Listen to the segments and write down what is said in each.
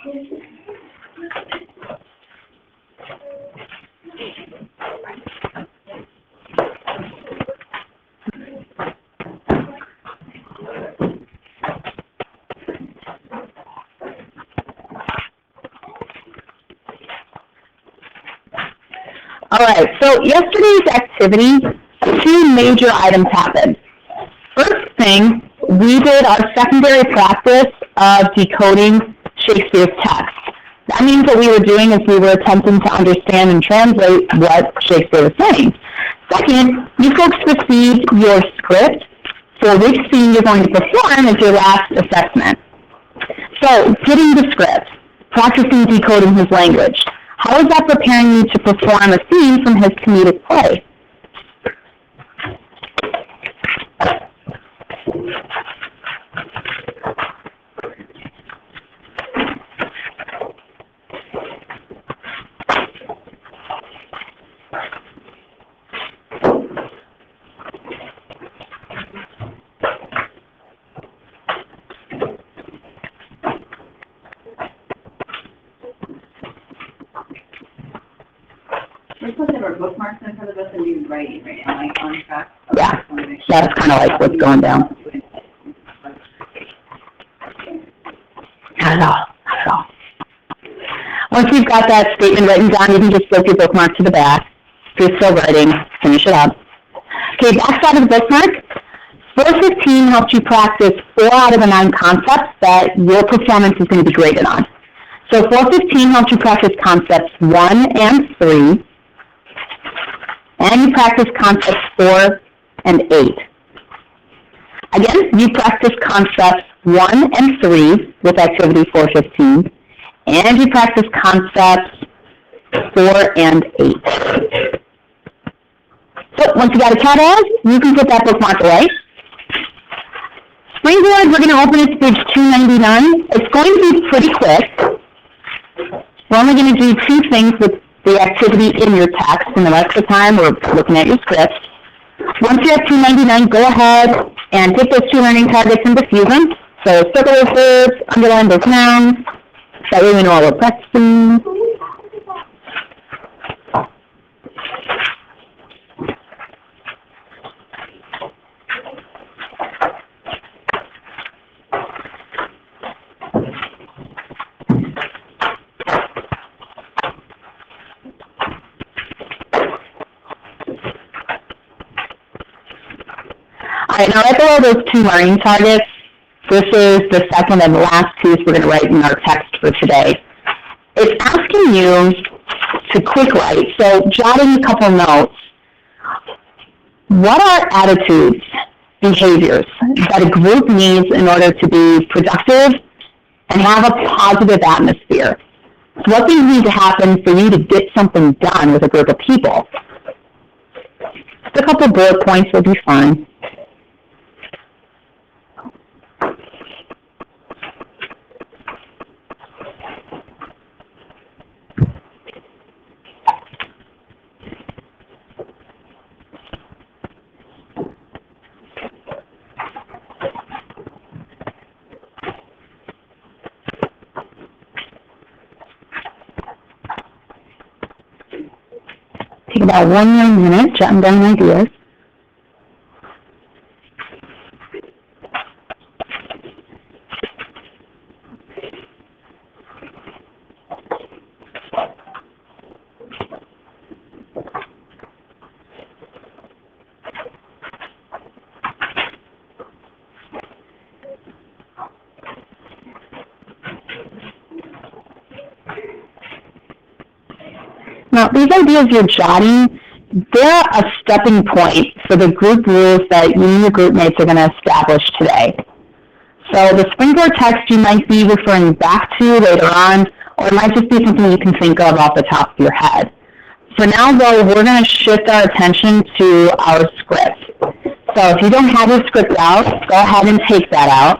All right, so yesterday's activity, 2 major items happened. First thing, we did our secondary practice of decoding Shakespeare's text. That means what we were doing is we were attempting to understand and translate what Shakespeare was saying. Second, you folks received your script for which scene you're going to perform as your last assessment. So, getting the script, practicing decoding his language. How is that preparing you to perform a scene from his comedic play? We're supposed to have our bookmarks in front of us and do writing, right? And like on track. Yeah, that's kind of like what's going down. Not at all, not at all. Once you've got that statement written down, you can just flip your bookmark to the back. If you're still writing, finish it up. Okay, back side of the bookmark. 415 helps you practice 4 out of the 9 concepts that your performance is going to be graded on. So 415 helps you practice concepts 1 and 3. And you practice concepts 4 and 8. Again, you practice concepts 1 and 3 with activity 415. And you practice concepts 4 and 8. So once you got a cat eyes, you can put that bookmark away. Springboard, we're going to open it to page 299. It's going to be pretty quick. We're only going to do 2 things with the activity in your text, and the rest of the time we're looking at your script. Once you're at 299, go ahead and take those 2 learning targets and diffuse them. So circle those verbs, underline those nouns. That way we know what we're practicing. All right, now right below those 2 learning targets, this is the second and last piece we're going to write in our text for today. It's asking you to quick write, so jotting a couple notes. What are attitudes, behaviors that a group needs in order to be productive and have a positive atmosphere? So what things need to happen for you to get something done with a group of people? Just a couple bullet points will be fine. Take about 1 more minute, jotting down ideas. Now, these ideas you're jotting, they're a stepping point for the group rules that you and your group mates are going to establish today. So the Springboard text you might be referring back to later on, or it might just be something you can think of off the top of your head. For now, though, we're going to shift our attention to our script. So if you don't have your script out, go ahead and take that out.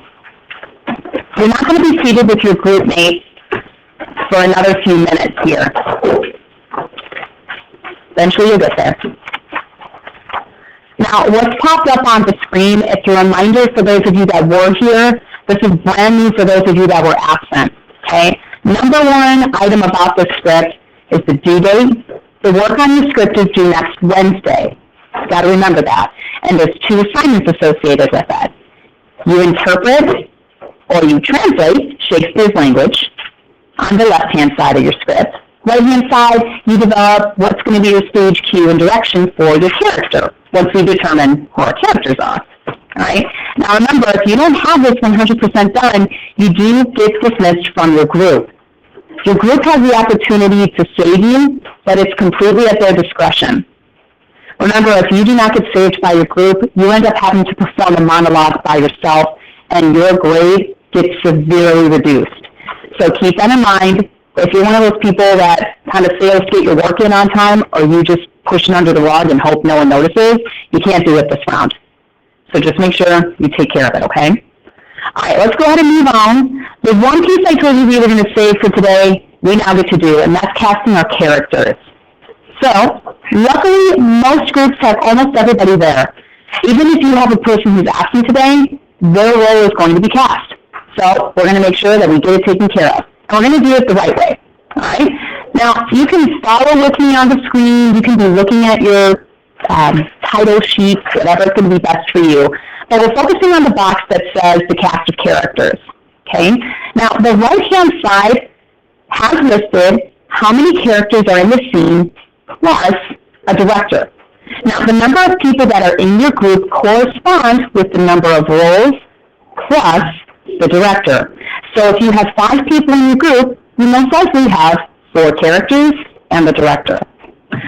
You're not going to be seated with your group mates for another few minutes here. Eventually you'll get there. Now, what's popped up on the screen, it's a reminder for those of you that were here. This is brand new for those of you that were absent. Okay? Number one item about the script is the due date. The work on your script is due next Wednesday. You've got to remember that. And there's 2 assignments associated with it. You interpret or you translate Shakespeare's language on the left-hand side of your script. Right-hand side, you develop what's going to be your stage cue and direction for your character once we determine who our characters are. All right? Now remember, if you don't have this 100% done, you do get dismissed from your group. Your group has the opportunity to save you, but it's completely at their discretion. Remember, if you do not get saved by your group, you end up having to perform a monologue by yourself, and your grade gets severely reduced. So keep that in mind. If you're one of those people that kind of fails to get your work in on time, or you just push it under the rug and hope no one notices, you can't do it this round. So just make sure you take care of it, okay? All right, let's go ahead and move on. The one piece I told you we were going to save for today, we now get to do, and that's casting our characters. So, luckily, most groups have almost everybody there. Even if you have a person who's absent today, their role is going to be cast. So, we're going to make sure that we get it taken care of. And we're going to do it the right way. All right? Now, you can follow with me on the screen. You can be looking at your title sheets, whatever's going to be best for you. But we're focusing on the box that says the cast of characters. Okay? Now, the right-hand side has listed how many characters are in the scene plus a director. Now, the number of people that are in your group corresponds with the number of roles plus the director. So if you have 5 people in your group, you most likely have 4 characters and the director.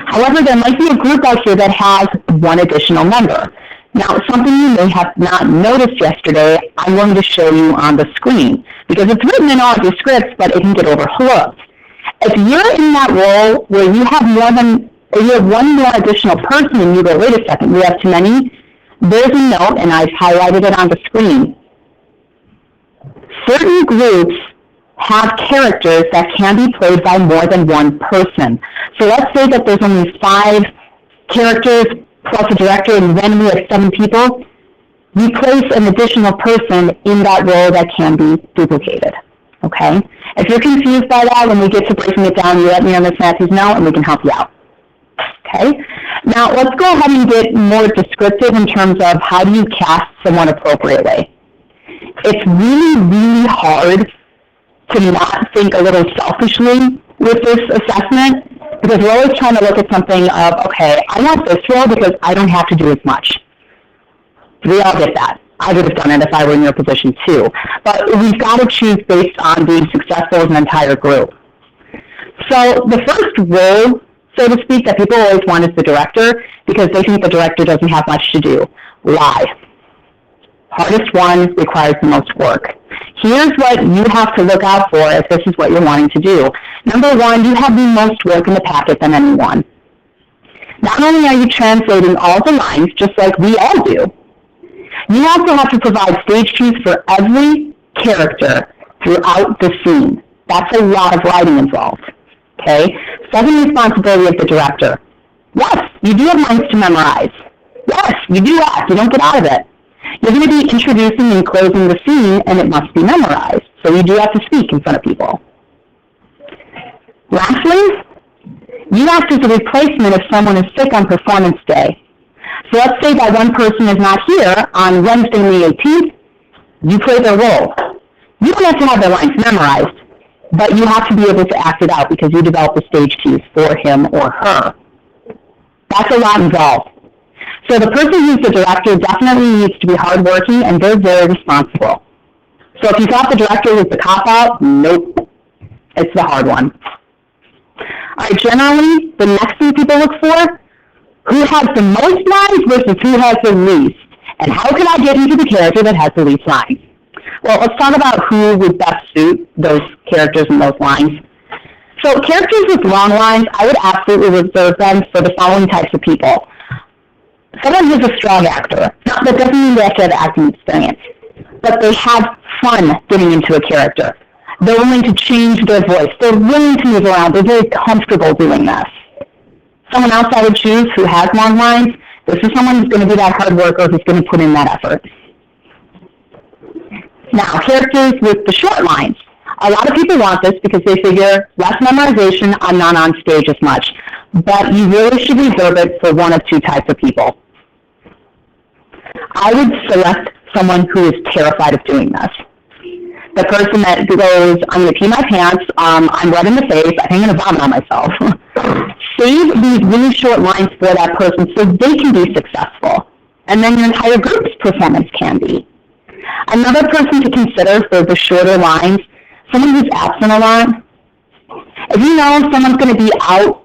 However, there might be a group out here that has 1 additional member. Now, something you may have not noticed yesterday, I'm going to show you on the screen, because it's written in all of your scripts, but it can get overlooked. If you're in that role where you have one more additional person and you go, wait a second, we have too many, there's a note, and I've highlighted it on the screen. Certain groups have characters that can be played by more than one person. So let's say that there's only 5 characters plus a director, and then we have 7 people. You place an additional person in that role that can be duplicated. Okay? If you're confused by that, when we get to breaking it down, you let me know Ms. Matthews know, and we can help you out. Okay? Now, let's go ahead and get more descriptive in terms of how do you cast someone appropriately. It's really, really hard to not think a little selfishly with this assessment, because we're always trying to look at something of, okay, I want this role because I don't have to do as much. We all get that. I would have done it if I were in your position too. But we've got to choose based on being successful as an entire group. So the first role, so to speak, that people always want is the director, because they think the director doesn't have much to do. Lie. Hardest one requires the most work. Here's what you have to look out for if this is what you're wanting to do. Number 1, you have the most work in the packet than anyone. Not only are you translating all the lines, just like we all do, you also have to provide stage cues for every character throughout the scene. That's a lot of writing involved. Okay? Second responsibility of the director. Yes, you do have lines to memorize. Yes, you do act. You don't get out of it. You're going to be introducing and closing the scene, and it must be memorized. So you do have to speak in front of people. Lastly, you act as a replacement if someone is sick on performance day. So let's say that one person is not here on Wednesday, May 18th. You play their role. You don't have to have their lines memorized, but you have to be able to act it out because you develop the stage cues for him or her. That's a lot involved. So the person who's the director definitely needs to be hardworking, and they're very responsible. So if you thought the director was the cop-out, nope. It's the hard one. All right, generally, the next thing people look for, who has the most lines versus who has the least, and how can I get into the character that has the least lines? Well, let's talk about who would best suit those characters and those lines. So characters with long lines, I would absolutely reserve them for the following types of people. Someone who's a strong actor. Now, that doesn't mean they have to have acting experience, but they have fun getting into a character. They're willing to change their voice. They're willing to move around. They're very comfortable doing this. Someone else I would choose who has long lines, this is someone who's going to be that hard worker who's going to put in that effort. Now, characters with the short lines. A lot of people want this because they figure less memorization, I'm not on stage as much. But you really should reserve it for one of two types of people. I would select someone who is terrified of doing this. The person that goes, I'm going to pee my pants, I'm red in the face, I think I'm going to vomit on myself. Save these really short lines for that person so they can be successful. And then your entire group's performance can be. Another person to consider for the shorter lines, someone who's absent a lot. If you know someone's going to be out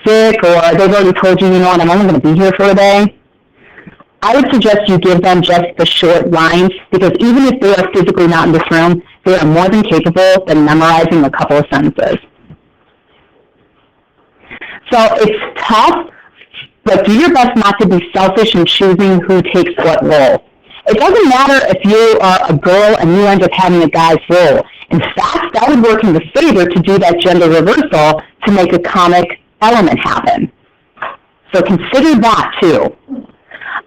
sick or they've already told you, you know what, I'm only going to be here for a day, I would suggest you give them just the short lines because even if they are physically not in this room, they are more than capable of memorizing a couple of sentences. So it's tough, but do your best not to be selfish in choosing who takes what role. It doesn't matter if you are a girl and you end up having a guy's role. In fact, that would work in your favor to do that gender reversal to make a comic element happen. So consider that too.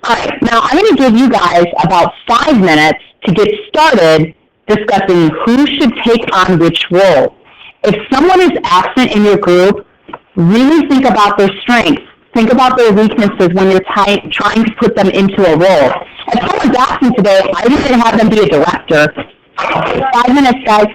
Alright, now I'm going to give you guys about 5 minutes to get started discussing who should take on which role. If someone is absent in your group, really think about their strengths. Think about their weaknesses when you're trying to put them into a role. If someone's absent today, I didn't have them be a director. 5 minutes, guys.